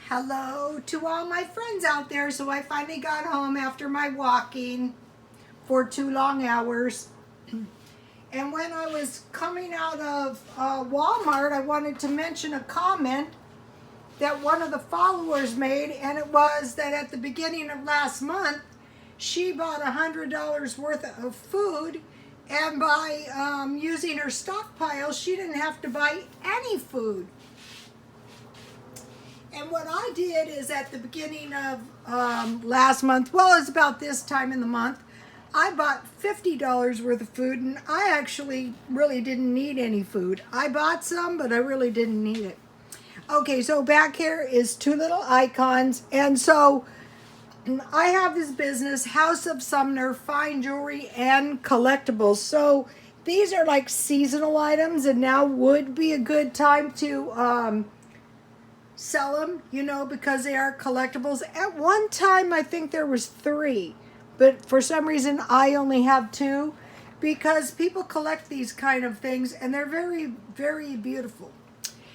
Hello to all my friends out there. So I finally got home after my walking for 2 long hours. And when I was coming out of Walmart, I wanted to mention a comment that one of the followers made, and it was that at the beginning of last month, she bought $100 worth of food, and by using her stockpile, she didn't have to buy any food. And what I did is at the beginning of last month, well, it's about this time in the month, I bought $50 worth of food, and I actually really didn't need any food. I bought some, but I really didn't need it. Okay, so back here is two little icons, and so I have this business, House of Sumner, fine jewelry and collectibles. So these are like seasonal items, and now would be a good time to sell them, you know, because they are collectibles. At one time, I think there was 3, but for some reason, I only have 2 because people collect these kind of things, and they're very, very beautiful.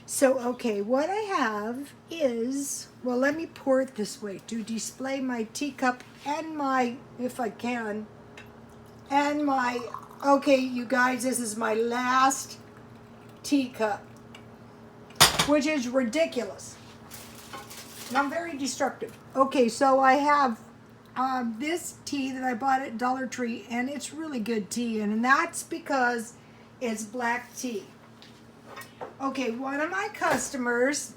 So, okay, what I have is, well, let me pour it this way to display my teacup and my, if I can, and my, okay, you guys, this is my last teacup, which is ridiculous. And I'm very destructive. Okay, so I have this tea that I bought at Dollar Tree, and it's really good tea, and that's because it's black tea. Okay, one of my customers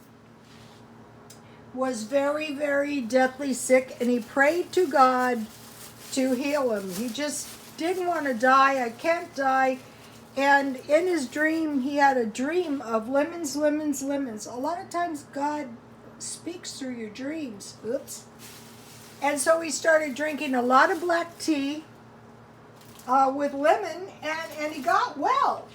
was very, very deathly sick, and he prayed to God to heal him. He just didn't want to die. I can't die. And in his dream, he had a dream of lemons, lemons, lemons. A lot of times God speaks through your dreams. Oops. And so he started drinking a lot of black tea with lemon, and he got well.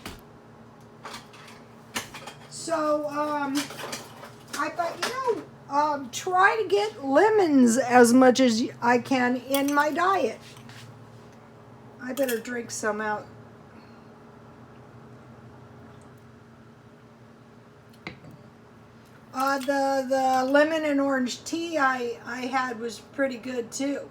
So I thought, try to get lemons as much as I can in my diet. I better drink some out. The lemon and orange tea I had was pretty good too.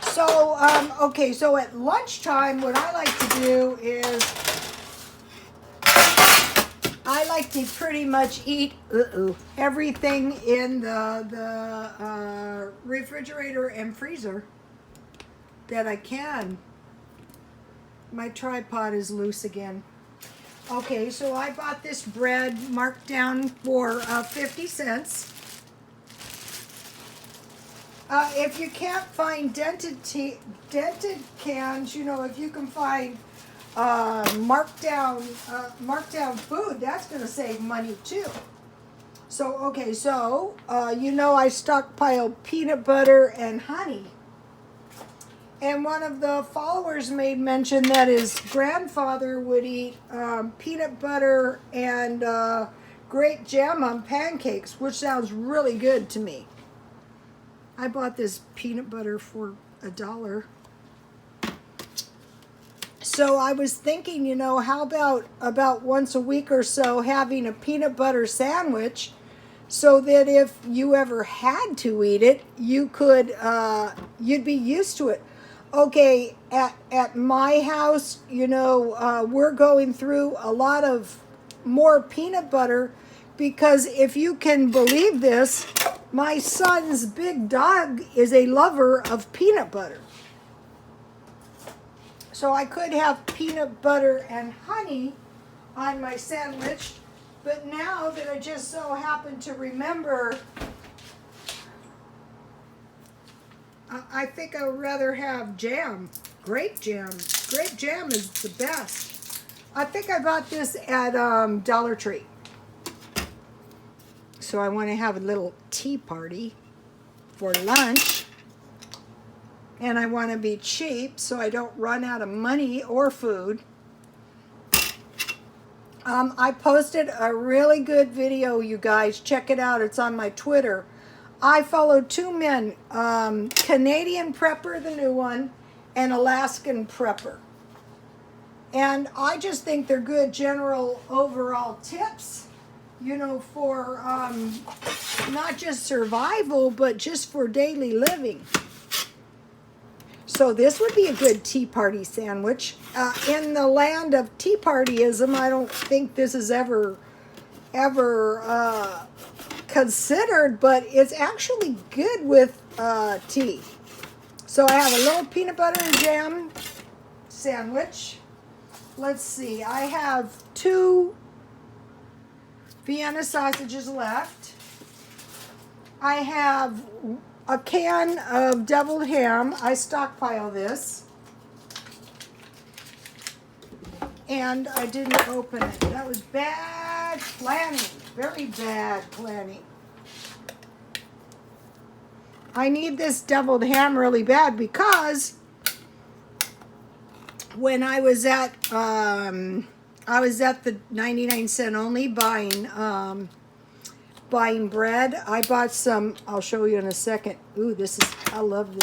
So, okay, so at lunchtime, what I like to do is I like to pretty much eat everything in the refrigerator and freezer that I can. My tripod is loose again. Okay, so I bought this bread marked down for 50 cents. If you can't find dented cans, you know, if you can find marked down food, that's going to save money too. So, okay, so, you know, I stockpile peanut butter and honey. And one of the followers made mention that his grandfather would eat peanut butter and grape jam on pancakes, which sounds really good to me. I bought this peanut butter for $1. So I was thinking, you know, how about once a week or so having a peanut butter sandwich, so that if you ever had to eat it, you could, you'd be used to it. Okay, at my house, you know, we're going through a lot of more peanut butter because if you can believe this, my son's big dog is a lover of peanut butter. So I could have peanut butter and honey on my sandwich, but now that I just so happen to remember, I think I would rather have jam, grape jam. Grape jam is the best. I think I bought this at Dollar Tree. So I want to have a little tea party for lunch. And I want to be cheap so I don't run out of money or food. I posted a really good video, you guys. Check it out. It's on my Twitter. I followed 2 men, Canadian prepper, the new one, and Alaskan prepper. And I just think they're good general overall tips. you know, for not just survival, but just for daily living. So this would be a good tea party sandwich. In the land of tea partyism, I don't think this is ever considered, but it's actually good with tea. So I have a little peanut butter and jam sandwich. Let's see, I have 2 Vienna sausages left. I have a can of deviled ham. I stockpile this. And I didn't open it. That was bad planning. Very bad planning. I need this deviled ham really bad because when I was at the 99-cent only buying bread. I bought some. I'll show you in a second. Ooh, I love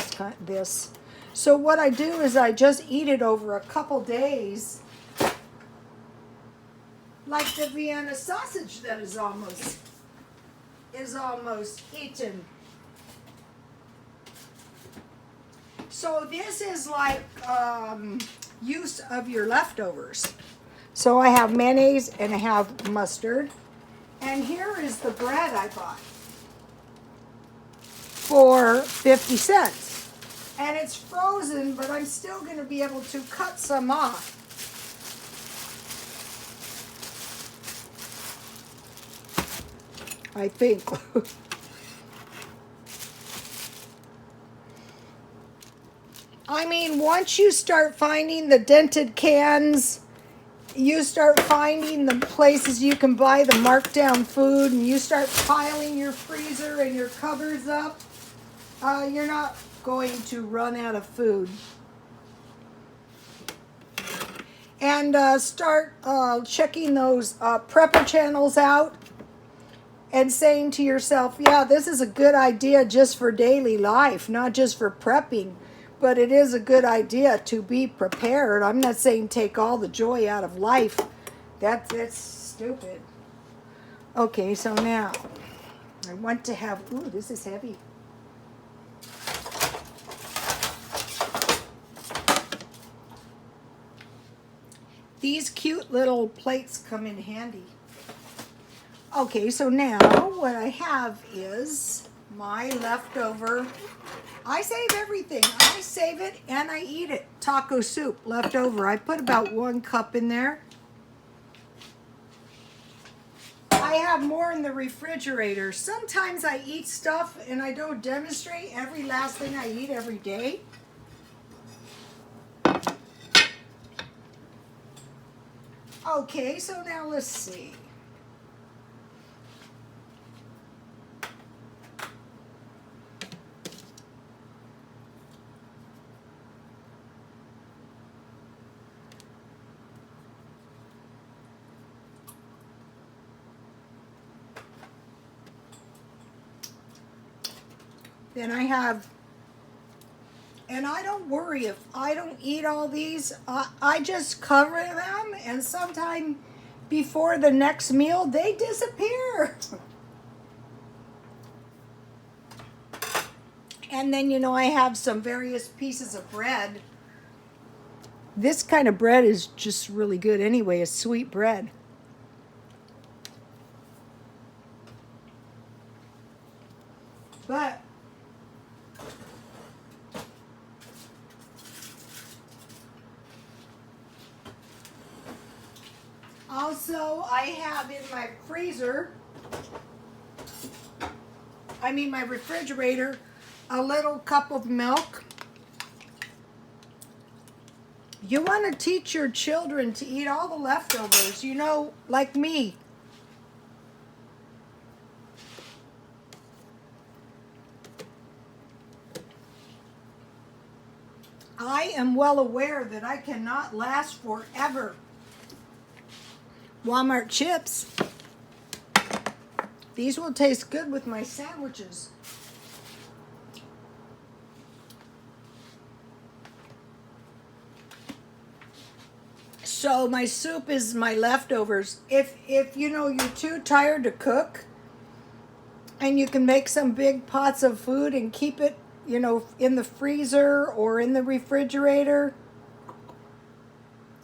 this. So what I do is I just eat it over a couple days, like the Vienna sausage that is almost eaten. So this is like use of your leftovers. So I have mayonnaise and I have mustard. And here is the bread I bought for 50 cents. And it's frozen, but I'm still going to be able to cut some off. I think. I mean, once you start finding the dented cans, you start finding the places you can buy the marked down food, and you start piling your freezer and your cupboards up, you're not going to run out of food. And start checking those prepper channels out and saying to yourself, yeah, this is a good idea just for daily life, not just for prepping. But it is a good idea to be prepared. I'm not saying take all the joy out of life. That's stupid. Okay, so now I want to have, ooh, this is heavy. These cute little plates come in handy. Okay, so now what I have is my leftover. I save everything. I save it and I eat it. Taco soup left over. I put about 1 cup in there. I have more in the refrigerator. Sometimes I eat stuff and I don't demonstrate every last thing I eat every day. Okay, so now let's see. Then I have, and I don't worry if I don't eat all these. I just cover them, and sometime before the next meal, they disappear. And then, you know, I have some various pieces of bread. This kind of bread is just really good anyway, a sweet bread. But also, I have in my freezer, my refrigerator, a little cup of milk. You want to teach your children to eat all the leftovers, you know, like me. I am well aware that I cannot last forever. Walmart chips. These will taste good with my sandwiches. So my soup is my leftovers. If you know you're too tired to cook, and you can make some big pots of food and keep it, you know, in the freezer or in the refrigerator,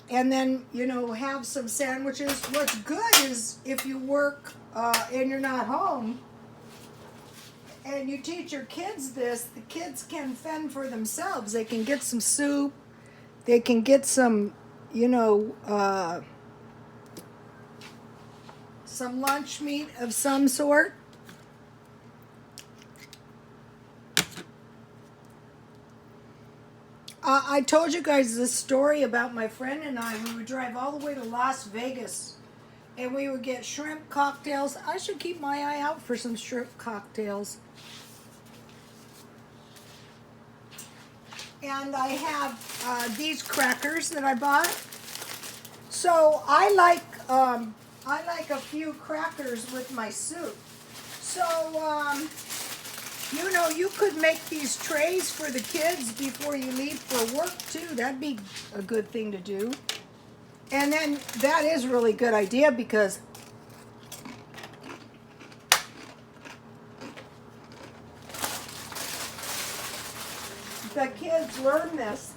and then, you know, have some sandwiches. What's good is if you work and you're not home, and you teach your kids this, the kids can fend for themselves. They can get some soup, they can get some, you know, some lunch meat of some sort. I told you guys this story about my friend and I. We would drive all the way to Las Vegas and we would get shrimp cocktails. I should keep my eye out for some shrimp cocktails. And I have these crackers that I bought. So I like a few crackers with my soup. So you know, you could make these trays for the kids before you leave for work too. That'd be a good thing to do. And then that is a really good idea because the kids learn this.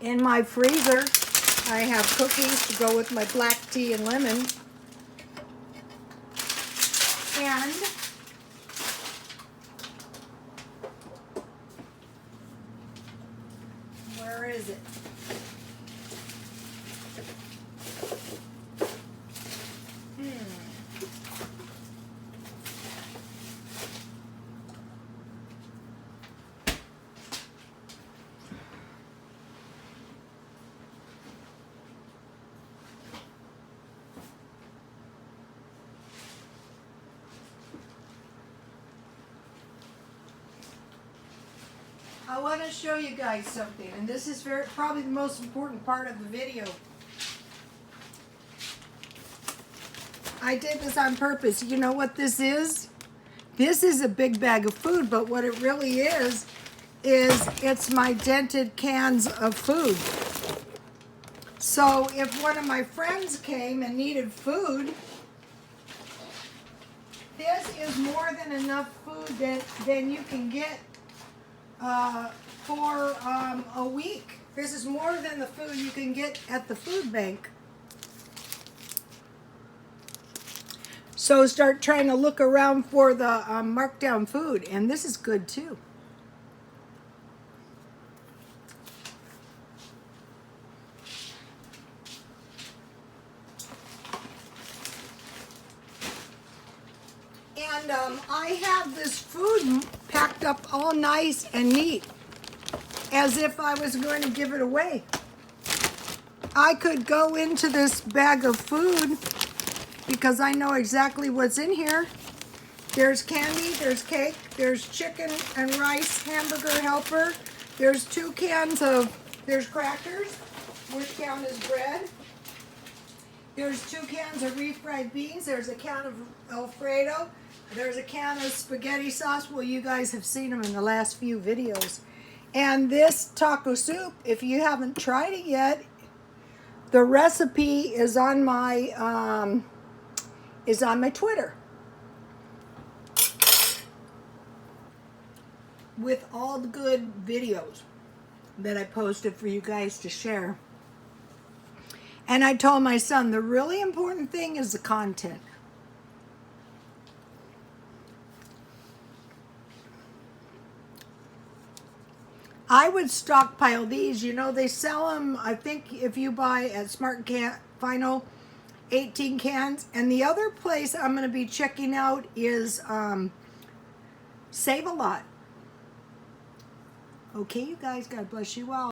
In my freezer, I have cookies to go with my black tea and lemon. And where is it? I want to show you guys something, and this is probably the most important part of the video. I did this on purpose. You know what this is? This is a big bag of food, but what it really is it's my dented cans of food. So if one of my friends came and needed food, this is more than enough food than you can get for a week. This is more than the food you can get at the food bank. So start trying to look around for the marked down food, and this is good too. And I have this food packed up all nice and neat, as if I was going to give it away. I could go into this bag of food because I know exactly what's in here. There's candy, there's cake, there's chicken and rice hamburger helper. There's 2 cans of, there's crackers, which count as bread. There's 2 cans of refried beans. There's a can of Alfredo. There's a can of spaghetti sauce. Well, you guys have seen them in the last few videos. And this taco soup, if you haven't tried it yet, the recipe is on my Twitter with all the good videos that I posted for you guys to share. And I told my son, the really important thing is the content. I would stockpile these. You know, they sell them, I think, if you buy at Smart Final, 18 cans. And the other place I'm going to be checking out is Save A Lot. Okay, you guys, God bless you all.